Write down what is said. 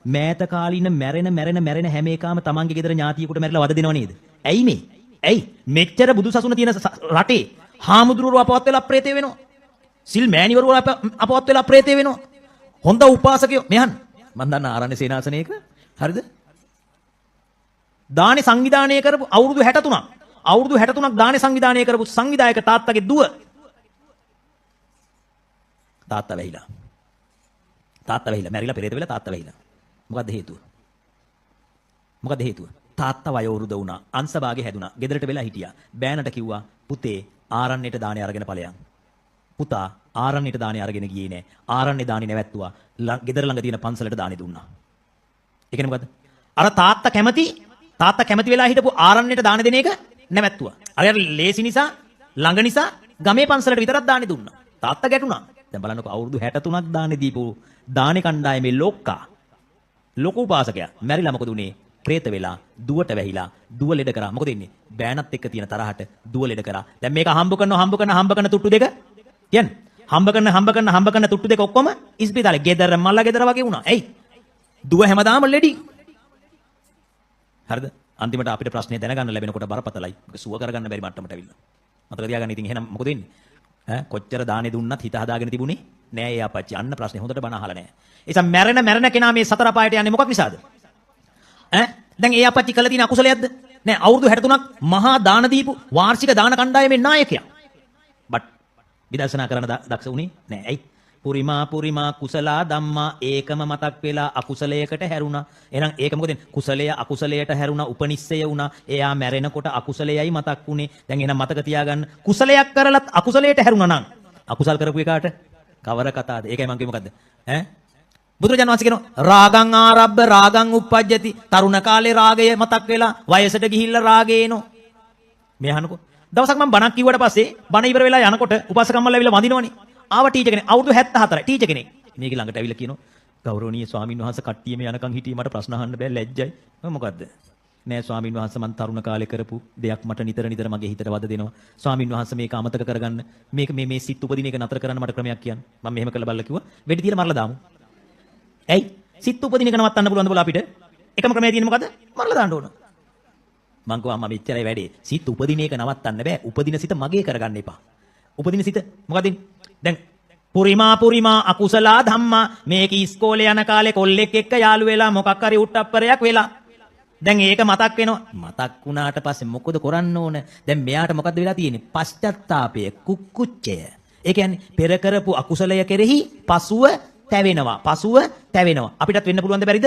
මෑත කාලින මැරෙන හැම එකම තමන්ගේ ගෙදර ඥාතියෙකුට මැරිලා වද දෙනව නේද? ඇයි මේ? ඇයි මෙච්චර බුදුසසුන තියෙන රටේ හාමුදුරුවෝ අපවත් වෙලා ප්‍රේතය වෙනවා. සිල් මෑණිවරු අපවත් වෙලා ප්‍රේතය වෙනවා. හොඳ උපාසකයෝ මෙහන් මම දන්න ආරණ්‍ය සේනාසනයක හරිද? දානේ සංවිධානය කරපු අවුරුදු 63ක් දානේ සංවිධානය කරපු සංවිධායක තාත්තගේ දුව තාත්තා වෙයිලා මැරිලා පෙරේත වෙලා තාත්තා වෙයිලා. මොකද්ද හේතුව? තාත්තා වයෝවෘද වුණා. අංශභාගේ හැදුනා. ගෙදරට වෙලා හිටියා. බෑනට කිව්වා පුතේ ආරණ්‍යට දානේ අරගෙන ඵලයන්. පුතා ආරණ්‍යට දානේ අරගෙන ගියේ නෑ. ආරණ්‍යේ දානේ නැවැත්තුවා. ගෙදර ළඟ තියෙන පන්සලට දානේ දුන්නා. ඒ කියන්නේ මොකද්ද? අර තාත්තා කැමති වෙලා හිටපු ආරණ්‍යට දාන දෙන එක නැවැත්තුවා. අර ලේසි නිසා ළඟ නිසා ගමේ පන්සලට විතරක් දානේ දුන්නා. තාත්තා ගැටුණා. දැන් බලන්නකෝ අවුරුදු 63ක් දානේ දීපු දානේ කණ්ඩායමේ ලොකු උපාසකයා මැරිලා මොකද උනේ? ප්‍රේත වෙලා දුවට වැහිලා දුව ලෙඩ කරා. මොකද වෙන්නේ? බෑනත් එක්ක තියෙන තරහට දුව ලෙඩ කරා. දැන් මේක හම්බ කරන තුට්ටු දෙක කියන්නේ හම්බ කරන තුට්ටු දෙක ඔක්කොම ඉස්පිතාලේ ගෙදර වගේ වුණා. ඇයි? දුව හැමදාම ලෙඩි. හරිද? අන්තිමට අපිට ප්‍රශ්නේ දැනගන්න ලැබෙනකොට බරපතලයි. ඒක සුව කරගන්න බැරි මට්ටමට අවිල්ලා. මතක තියාගන්න. ඉතින් එහෙනම් මොකද වෙන්නේ? කොච්චර දානේ දුන්නත් හිත හදාගෙන තිබුණේ නෑ ඒ අපච්චි. අන්න ප්‍රශ්නේ හොඳට බණ අහලා නෑ. ඒ නිසා මැරෙන කෙනා මේ සතර පායට යන්නේ මොකක් නිසාද? දැන් ඒ අපච්චි කළ තියෙන අකුසලයක්ද? නෑ අවුරුදු 63ක් මහා දාන දීපු වාර්ෂික දාන කණ්ඩායමේ නායකයා. බට් විදර්ශනා කරන දක්ෂ උනේ නෑ. ඇයි? පුරිමා කුසලා ධම්මා ඒකම මතක් වෙලා අකුසලයකට හැරුණා. එහෙනම් ඒක මොකද? කුසලය අකුසලයට හැරුණා, උපනිස්සය වුණා. එයා මැරෙනකොට අකුසලයයි මතක් වුනේ. දැන් එහෙනම් මතක තියාගන්න කුසලයක් කරලත් අකුසලයට හැරුණා නම් අකුසල් කරපු එකාට කවර කතාවද? ඒකයි මම කිව්වේ මොකද්ද? බුදුරජාණන් වහන්සේ කියනවා රාගං ආරබ්බ රාගං උප්පජ්ජති. තරුණ කාලේ රාගය මතක් වෙලා වයසට ගිහිල්ලා රාගය එනවා. මේ අහනකො දවසක් මම බණක් කිව්වට පස්සේ බණ ඉවර වෙලා යනකොට උපාසකම්මලා ඇවිල්ලා වඳිනවනේ. ආව ටීචර් කෙනෙක් අවුරුදු 74යි ටීචර් කෙනෙක්. මේක ළඟට ඇවිල්ලා කියනවා ගෞරවනීය ස්වාමින් වහන්සේ කට්ටියම යනකම් හිටියේ මට ප්‍රශ්න අහන්න බෑ ලැජ්ජයි. මොකද්ද? නෑ ස්වාමින් වහන්සේ මම තරුණ කාලේ කරපු දෙයක් මට නිතර මගේ හිතට වද දෙනවා. ස්වාමින් වහන්සේ මේක අමතක කරගන්න. මේක මේ සිත් උපදින එක නතර කරන්න මට ක්‍රමයක් කියන්න. මම මෙහෙම කළා බලලා කිව්වා වෙඩි තියලා මරලා දාමු. ඇයි? සිත් උපදින එක නවත්තන්න පුළුවන්ද බල අපිට? එකම ක්‍රමය තියෙන්නේ මොකද්ද? මරලා දාන්න ඕන. මං කිව්වා අම්මා මෙච්චරයි වැඩේ. සිත් උපදින එක නවත්තන්න බෑ. උපදින සිත මගේ කරගන්න එපා. උපදින සිත මොකද? දැන් පුරිමා අකුසලා ධම්මා මේක ඉස්කෝලේ යන කාලේ කොල්ලෙක් එක්ක යාළු වෙලා මොකක් හරි උට්ටප්පරයක් වෙලා. දැන් ඒක මතක් වෙනවා. මතක් වුණාට පස්සේ මොකද කරන්න ඕන? දැන් මෙයාට මොකද්ද වෙලා තියෙන්නේ? පශ්චත්තාපය, කුක්කුච්චය. ඒ කියන්නේ පෙර කරපු අකුසලය කෙරෙහි පසුව තැවෙනවා. අපිටත් වෙන්න පුළුවන්ද බැරිද?